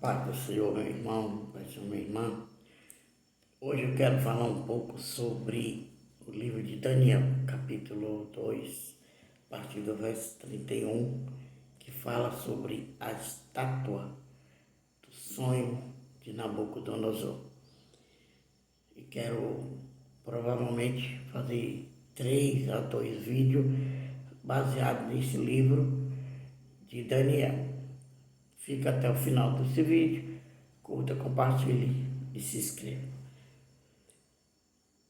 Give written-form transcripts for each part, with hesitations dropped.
Paz do Senhor, meu irmão, paz do Senhor, minha irmã. Hoje eu quero falar um pouco sobre o livro de Daniel, capítulo 2, a partir do verso 31, que fala sobre a estátua do sonho de Nabucodonosor. E quero provavelmente fazer 3 a 2 vídeos baseados nesse livro de Daniel. Fica até o final desse vídeo, curta, compartilhe e se inscreva.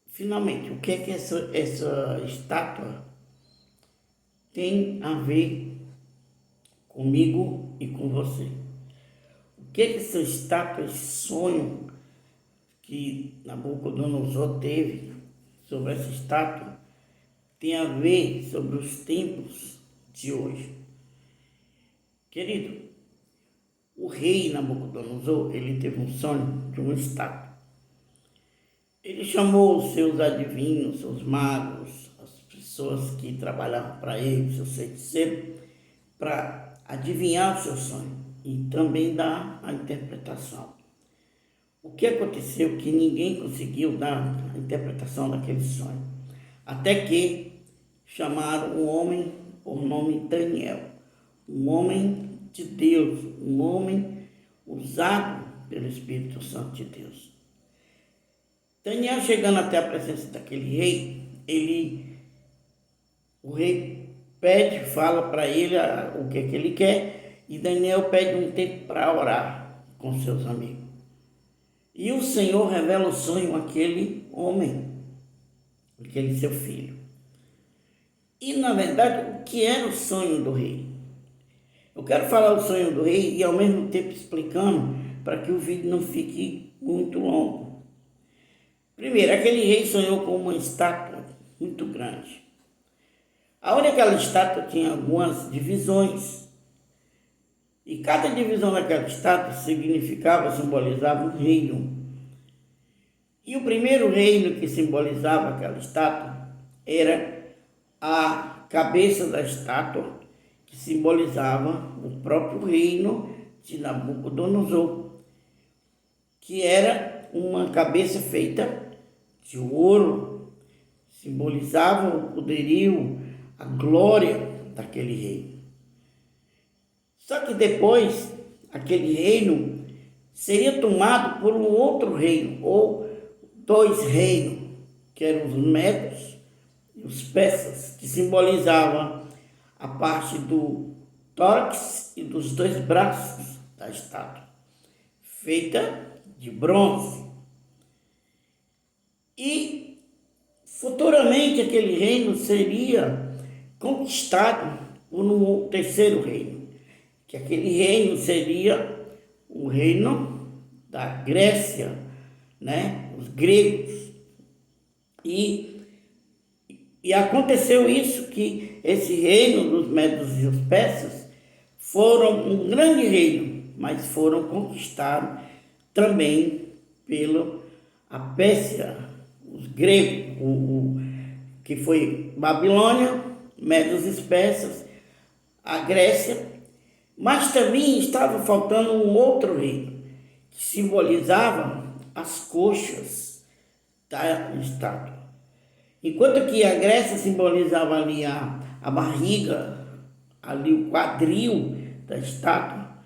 Finalmente, o que é que essa estátua tem a ver comigo e com você? O que é que essa estátua, esse sonho que Nabucodonosor teve sobre essa estátua tem a ver sobre os tempos de hoje? Querido, o rei Nabucodonosor, ele teve um sonho de uma estátua. Ele chamou os seus adivinhos, seus magos, as pessoas que trabalhavam para ele, seus feiticeiros, para adivinhar o seu sonho e também dar a interpretação. O que aconteceu que ninguém conseguiu dar a interpretação daquele sonho? Até que chamaram um homem por nome Daniel, um homem de Deus, um homem usado pelo Espírito Santo de Deus. Daniel, chegando até a presença daquele rei, o rei pede, fala para ele o que é que ele quer, e Daniel pede um tempo para orar com seus amigos. E o Senhor revela o sonho àquele homem, aquele seu filho. E, na verdade, o que era o sonho do rei? Eu quero falar o sonho do rei e, ao mesmo tempo, explicando para que o vídeo não fique muito longo. Primeiro, aquele rei sonhou com uma estátua muito grande. Aonde aquela estátua tinha algumas divisões. E cada divisão daquela estátua simbolizava um reino. E o primeiro reino que simbolizava aquela estátua era a cabeça da estátua, que simbolizava o próprio reino de Nabucodonosor, que era uma cabeça feita de ouro, simbolizava o poderio, a glória daquele rei. Só que depois, aquele reino seria tomado por um outro reino, ou 2 reinos, que eram os medos e os persas, que simbolizavam a parte do tórax e dos 2 braços da estátua, feita de bronze. E futuramente aquele reino seria conquistado por um terceiro reino, que aquele reino seria o reino da Grécia, os gregos. E aconteceu isso, que esse reino dos medos e os persas foram um grande reino, mas foram conquistados também pela Pérsia, os gregos, que foi Babilônia, medos e persas, a Grécia. Mas também estava faltando um outro reino, que simbolizava as coxas da estátua. Enquanto que a Grécia simbolizava ali a barriga, ali o quadril da estátua,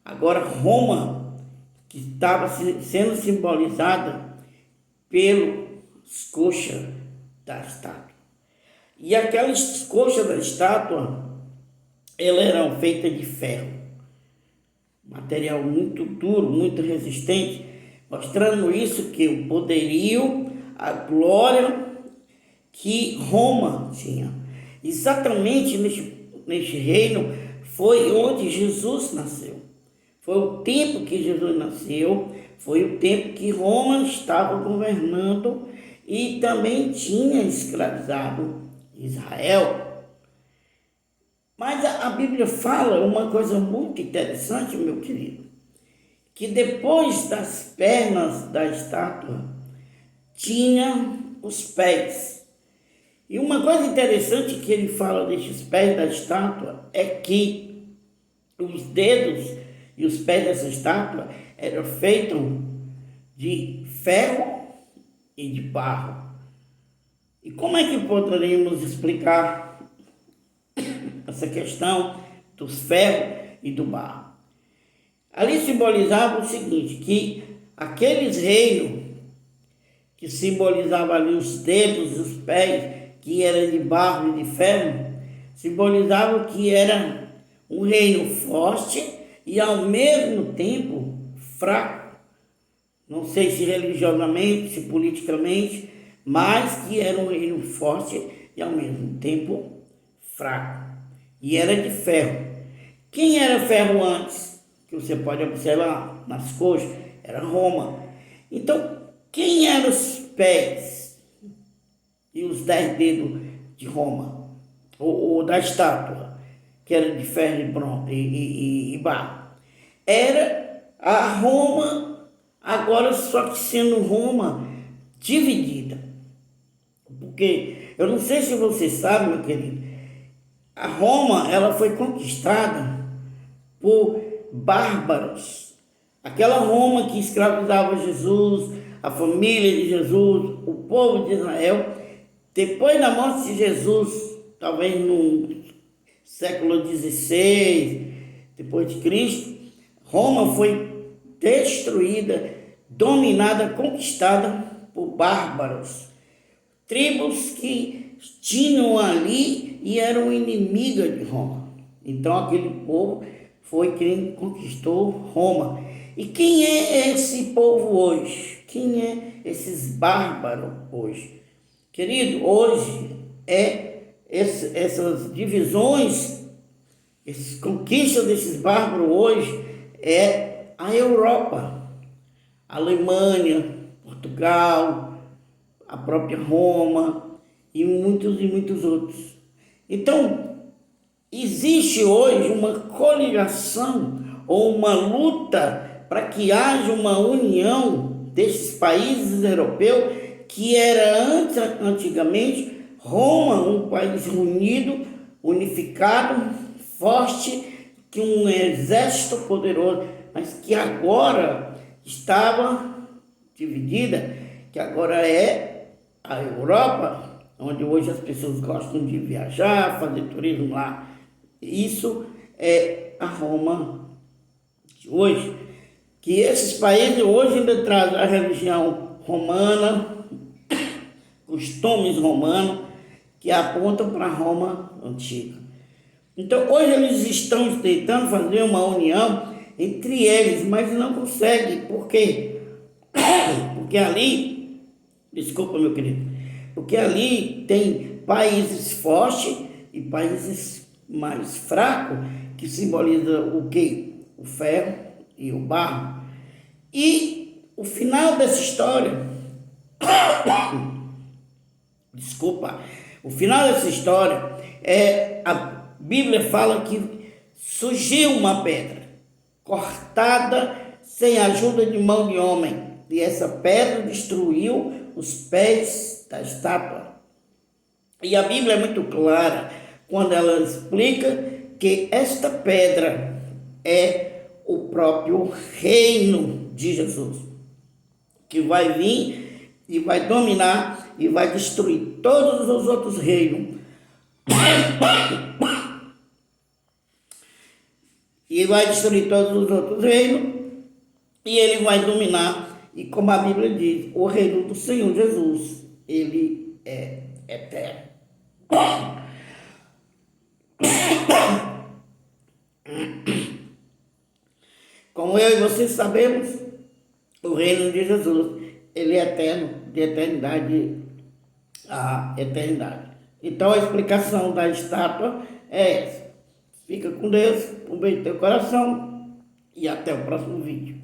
agora Roma, que estava sendo simbolizada pelas coxas da estátua. E aquelas coxas da estátua, elas eram feitas de ferro, material muito duro, muito resistente, mostrando isso, que o poderio, a glória que Roma tinha. Exatamente neste reino foi onde Jesus nasceu. Foi o tempo que Jesus nasceu, foi o tempo que Roma estava governando e também tinha escravizado Israel. Mas a Bíblia fala uma coisa muito interessante, meu querido, que depois das pernas da estátua tinha os pés. E uma coisa interessante que ele fala destes pés da estátua é que os dedos E os pés dessa estátua eram feitos de ferro e de barro. E como é que poderíamos explicar essa questão dos ferros e do barro? Ali simbolizava o seguinte, que aqueles reinos que simbolizavam ali os dedos e os pés, que era de barro e de ferro, simbolizavam que era um reino forte e ao mesmo tempo fraco. Não sei se religiosamente, se politicamente, mas que era um reino forte e ao mesmo tempo fraco. E era de ferro. Quem era ferro antes? Que você pode observar nas coxas, era Roma. Então, quem eram os pés e os 10 dedos de Roma? Ou da estátua, que era de ferro e bronze e barro? Era a Roma, agora só que sendo Roma dividida. Porque, eu não sei se você sabe, meu querido, a Roma, ela foi conquistada por bárbaros. Aquela Roma que escravizava Jesus, a família de Jesus, o povo de Israel, depois da morte de Jesus, talvez no século XVI, depois de Cristo, Roma foi destruída, dominada, conquistada por bárbaros. Tribos que tinham ali e eram inimigas de Roma. Então aquele povo foi quem conquistou Roma. E quem é esse povo hoje? Quem é esses bárbaros hoje? Querido, hoje essas divisões, essas conquistas desses bárbaros hoje é a Europa, a Alemanha, Portugal, a própria Roma e muitos outros. Então, existe hoje uma coligação ou uma luta para que haja uma união desses países europeus que era antigamente Roma, um país unido, unificado, forte, que um exército poderoso, mas que agora estava dividida, que agora é a Europa, onde hoje as pessoas gostam de viajar, fazer turismo lá. Isso é a Roma de hoje. Que esses países hoje ainda trazem a religião romana, costumes romanos, que apontam para Roma antiga. Então, hoje eles estão tentando fazer uma união entre eles, mas não conseguem. Por quê? Porque ali, desculpa, meu querido, porque ali tem países fortes e países mais fracos, que simbolizam o quê? O ferro e o barro. E o final dessa história, desculpa, o final dessa história a Bíblia fala que surgiu uma pedra cortada sem a ajuda de mão de homem, e essa pedra destruiu os pés da estátua. E a Bíblia é muito clara quando ela explica que esta pedra é o próprio reino de Jesus, que vai vir e vai dominar e vai destruir todos os outros reinos. E vai destruir todos os outros reinos e ele vai dominar. E como a Bíblia diz, o reino do Senhor Jesus, ele é eterno. Como eu e você sabemos, o reino de Jesus, ele é eterno, de eternidade a eternidade. Então a explicação da estátua é essa. Fica com Deus, um beijo no teu coração e até o próximo vídeo.